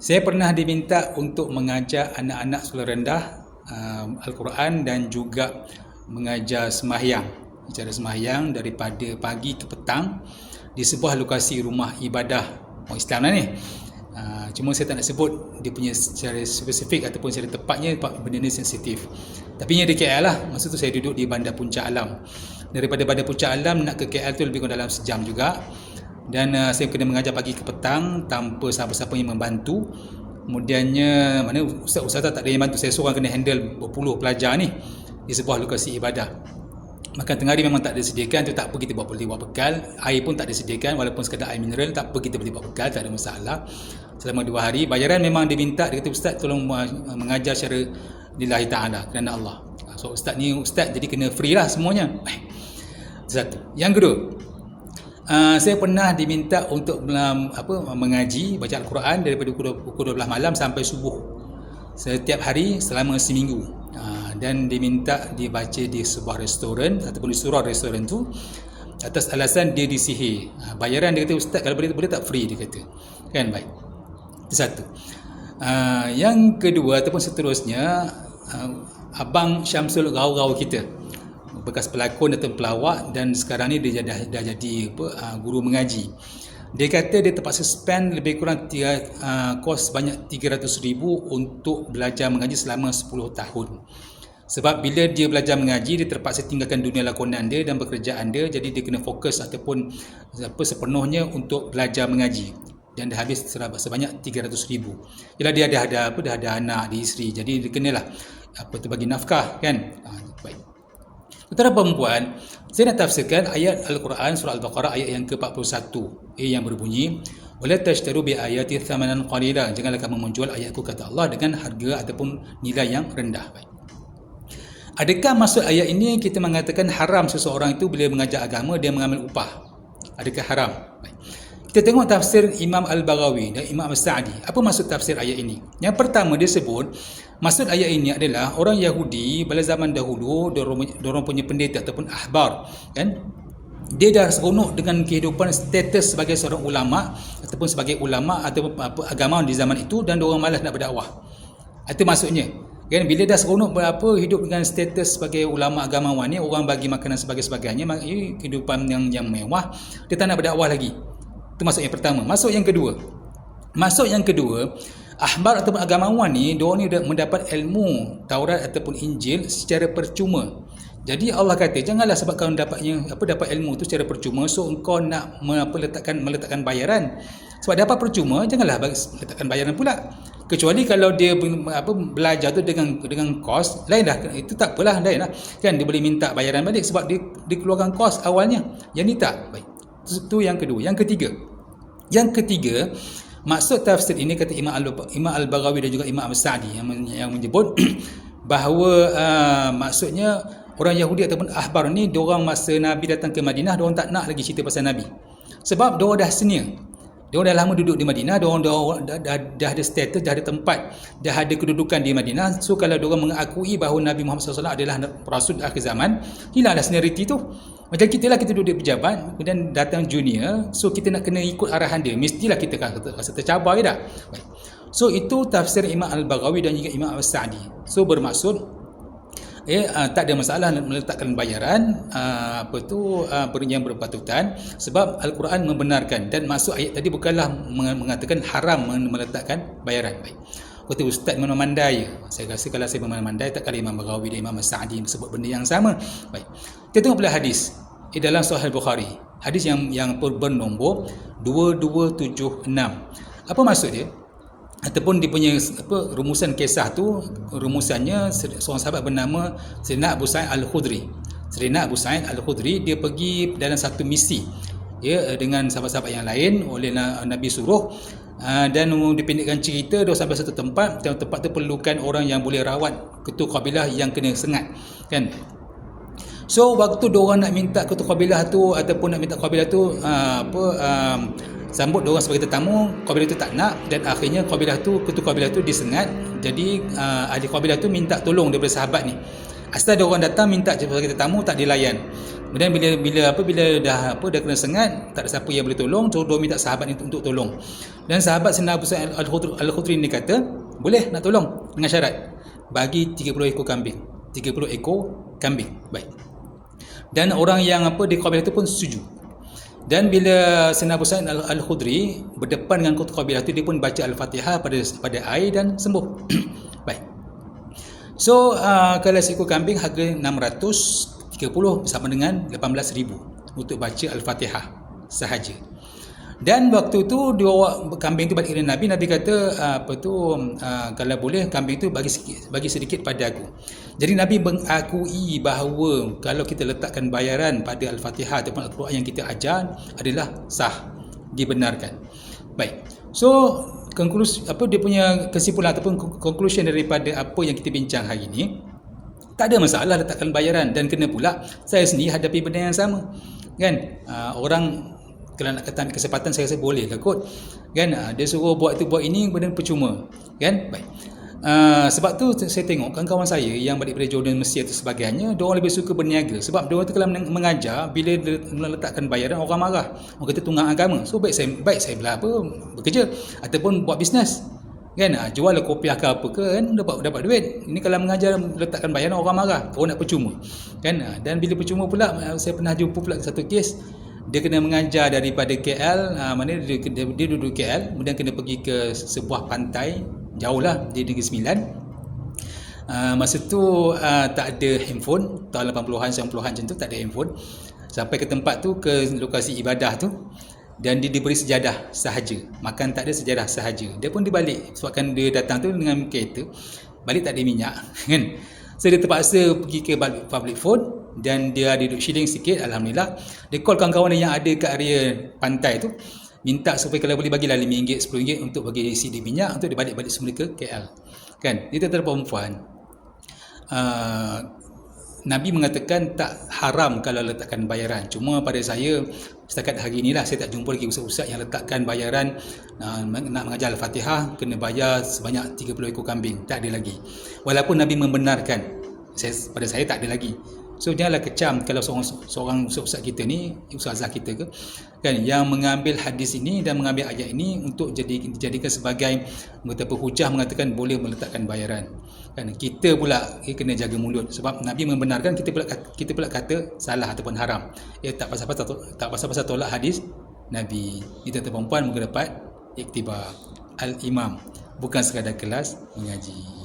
Saya pernah diminta untuk mengajar anak-anak sekolah rendah Al-Quran dan juga mengajar sembahyang, cara sembahyang daripada pagi ke petang di sebuah lokasi rumah ibadah orang Islam lah ni. Cuma saya tak nak sebut dia punya secara spesifik ataupun secara tepatnya, benda ni sensitif. Tapi ia di KL lah. Masa tu saya duduk di Bandar Puncak Alam. Daripada Bandar Puncak Alam nak ke KL tu lebih kurang dalam sejam juga. Dan saya kena mengajar pagi ke petang tanpa siapa-siapa yang membantu. Kemudiannya mana ustaz tak ada yang bantu, saya seorang kena handle berpuluh pelajar ni di sebuah lokasi ibadah. Makan tengah hari memang tak disediakan, tu tak apa, kita boleh buat bekal. Air pun tak disediakan, walaupun sekadar air mineral, tak apa, kita boleh buat bekal, tak ada masalah. Selama 2 hari, bayaran memang diminta, dia kata ustaz tolong mengajar secara lillahi ta'ala, kerana Allah. So ustaz ni ustaz, jadi kena free lah semuanya. Satu. Yang kedua, saya pernah diminta untuk mengaji, baca Al-Quran daripada pukul 12 malam sampai subuh setiap hari selama seminggu. Dan diminta dibaca di sebuah restoran ataupun di surau restoran tu atas alasan dia disihir. Bayaran dia kata ustaz kalau boleh tak free, dia kata. Kan, baik. Itu satu. Yang kedua ataupun seterusnya, Abang Syamsul Rau-Rau kita, bekas pelakon atau pelawak, dan sekarang ni dia dah jadi guru mengaji. Dia kata dia terpaksa spend lebih kurang kos banyak 300,000 untuk belajar mengaji selama 10 tahun. Sebab bila dia belajar mengaji, dia terpaksa tinggalkan dunia lakonan dia dan pekerjaan dia, jadi dia kena fokus ataupun sepenuhnya untuk belajar mengaji. Dan dah habis sebanyak 300,000. Yalah dia dah ada anak, ada isteri, jadi dia kenalah bagi nafkah, kan. Baik. Saudara perempuan, saya nak tafsirkan ayat Al-Quran surah Al-Baqarah ayat yang ke-41 yang berbunyi, wala tashtaru bi ayati thamanan qalila, janganlah kamu menjual ayatku, kata Allah, dengan harga ataupun nilai yang rendah. Baik. Adakah maksud ayat ini kita mengatakan haram seseorang itu bila mengajar agama dia mengambil upah? Adakah haram? Baik. Kita tengok tafsir Imam Al-Baghawi dan Imam As-Sa'di. Apa maksud tafsir ayat ini? Yang pertama, dia sebut maksud ayat ini adalah orang Yahudi pada zaman dahulu, dorang punya pendeta ataupun ahbar, kan? Dia dah seronok dengan kehidupan status sebagai seorang ulama ataupun sebagai ulama atau agama di zaman itu, dan dorang malas nak berdakwah. Itu maksudnya. Kan, bila dah seronok hidup dengan status sebagai ulama agamawan ni, orang bagi makanan sebagainya, kehidupan yang mewah, dia tak nak berdakwah lagi. Itu maksud yang pertama. Maksud yang kedua, ahbar ataupun agamawan ni, diorang ni mendapat ilmu Taurat ataupun Injil secara percuma. Jadi Allah kata, janganlah sebab kau dapat ilmu tu secara percuma, so engkau nak meletakkan bayaran. Sebab dapat percuma, janganlah letakkan bayaran pula. Kecuali kalau dia belajar tu dengan kos, lain dah. Itu tak apalah, lain lah. Kan dia boleh minta bayaran balik sebab dia keluarkan kos awalnya. Yang ni tak. Baik. Itu yang kedua. Yang ketiga, maksud tafsir ini kata Imam Al-Baghawi dan juga Imam As-Sa'di yang menyebut bahawa maksudnya orang Yahudi ataupun ahbar ni, diorang masa Nabi datang ke Madinah, diorang tak nak lagi cerita pasal Nabi. Sebab diorang dah senior. Diorang dah lama duduk di Madinah, diorang dah ada status, dah ada tempat, dah ada kedudukan di Madinah. So kalau diorang mengakui bahawa Nabi Muhammad SAW adalah Rasul akhir zaman, hilanglah seniority tu. Macam kita lah, kita duduk di pejabat, kemudian datang junior, so kita nak kena ikut arahan dia, mestilah kita rasa tercabar ke tak? Baik. So itu tafsir Imam Al-Baghawi dan juga Imam As-Sa'di. So bermaksud tak ada masalah meletakkan bayaran yang berpatutan, sebab Al-Quran membenarkan, dan maksud ayat tadi bukanlah mengatakan haram meletakkan bayaran. Baik. Kata ustaz memandai, saya rasa kalau saya memandai, tak kala Imam Baghawi dan Imam As-Sa'di sebut benda yang sama. Baik. Kita tengok pula hadis dalam Sahih Bukhari, hadis yang bernombor 2276. Apa maksud dia? Ataupun dia punya rumusan kisah tu, rumusannya seorang sahabat bernama Sayyidina Abu Sa'id Al-Khudri. Sayyidina Abu Sa'id Al-Khudri, dia pergi dalam satu misi dengan sahabat-sahabat yang lain, oleh Nabi suruh, dan dipendekkan cerita, dia sampai satu tempat, dan tempat tu perlukan orang yang boleh rawat ketua kabilah yang kena sengat, kan. So waktu diorang nak minta ketua kabilah tu ataupun nak minta kabilah tu sambut diorang sebagai tetamu, kabilah tu tak nak, dan akhirnya ketua kabilah tu disengat. Jadi ahli kabilah tu minta tolong daripada sahabat ni. Asal diorang datang minta sebagai tetamu, tak dilayan. Kemudian bila dah kena sengat, tak ada siapa yang boleh tolong, dia minta sahabat untuk tolong. Dan sahabat Sayyidina Abu Sa'id Al-Khudri ni kata, boleh nak tolong dengan syarat bagi 30 ekor kambing. 30 ekor kambing. Baik. Dan orang yang di kabilah itu pun setuju. Dan bila Sayyidina Abu Sa'id Al-Khudri berdepan dengan kabilah itu, dia pun baca Al-Fatihah pada air dan sembuh. Baik. So kalau seekor kambing harga 630 sama dengan 18,000 untuk baca Al-Fatihah sahaja. Dan waktu tu dia bawa kambing tu balik kepada Nabi. Nabi kata kalau boleh kambing tu bagi sedikit pada aku. Jadi Nabi mengakui bahawa kalau kita letakkan bayaran pada Al-Fatihah ataupun Al-Quran yang kita ajar adalah sah, dibenarkan. Baik. So dia punya kesimpulan ataupun conclusion daripada apa yang kita bincang hari ini, tak ada masalah letakkan bayaran. Dan kena pula saya sendiri hadapi benda yang sama, kan? Orang kalau nak kata ambil kesempatan, saya rasa boleh lah kot, kan? Dia suruh buat itu buat ini, benda percuma, kan? Baik. Sebab tu saya tengok kawan-kawan saya yang balik dari Jordan, Mesir atau sebagainya, diorang lebih suka berniaga. Sebab diorang tu kalau mengajar, bila meletakkan bayaran, orang marah, orang kata tunggang agama. So baik saya bekerja ataupun buat bisnes, kan? Jual kopiah ke apa ke, kan? dapat duit. Ini kalau mengajar letakkan bayaran, orang marah, orang nak percuma, kan? Dan bila percuma pula, saya pernah jumpa pula satu kes, dia kena mengajar daripada KL, mana dia duduk KL, kemudian kena pergi ke sebuah pantai jauh lah di Negeri Sembilan. Masa tu tak ada handphone, tahun 80-an 90-an macam tu, tak ada handphone. Sampai ke tempat tu, ke lokasi ibadah tu, dan dia diberi sejadah sahaja, makan tak ada, sejadah sahaja. Dia pun dibalik sebabkan dia datang tu dengan kereta, balik tak ada minyak, kan? So dia terpaksa pergi ke public phone, dan dia duduk shilling sikit. Alhamdulillah, dia call kawan-kawan yang ada kat area pantai tu, minta supaya kalau boleh bagilah RM5, RM10 untuk bagi isi di minyak untuk dia balik semula ke KL, kan? Dia tuan-tuan perempuan, Nabi mengatakan tak haram kalau letakkan bayaran. Cuma pada saya setakat hari inilah saya tak jumpa lagi ustaz-ustaz yang letakkan bayaran nak mengajar Al-Fatihah kena bayar sebanyak 30 ekor kambing. Tak ada lagi. Walaupun Nabi membenarkan, pada saya tak ada lagi. So janganlah kecam kalau seorang ustaz kita ni, ustazah kita ke, kan, yang mengambil hadis ini dan mengambil ayat ini untuk dijadikan sebagai hujah mengatakan boleh meletakkan bayaran. Kan kita pula kena jaga mulut, sebab Nabi membenarkan, kita pula kata salah ataupun haram. Tak pasal-pasal tolak hadis Nabi. Kita perempuan mungkin dapat iktibar. Al-Imam bukan sekadar kelas mengaji.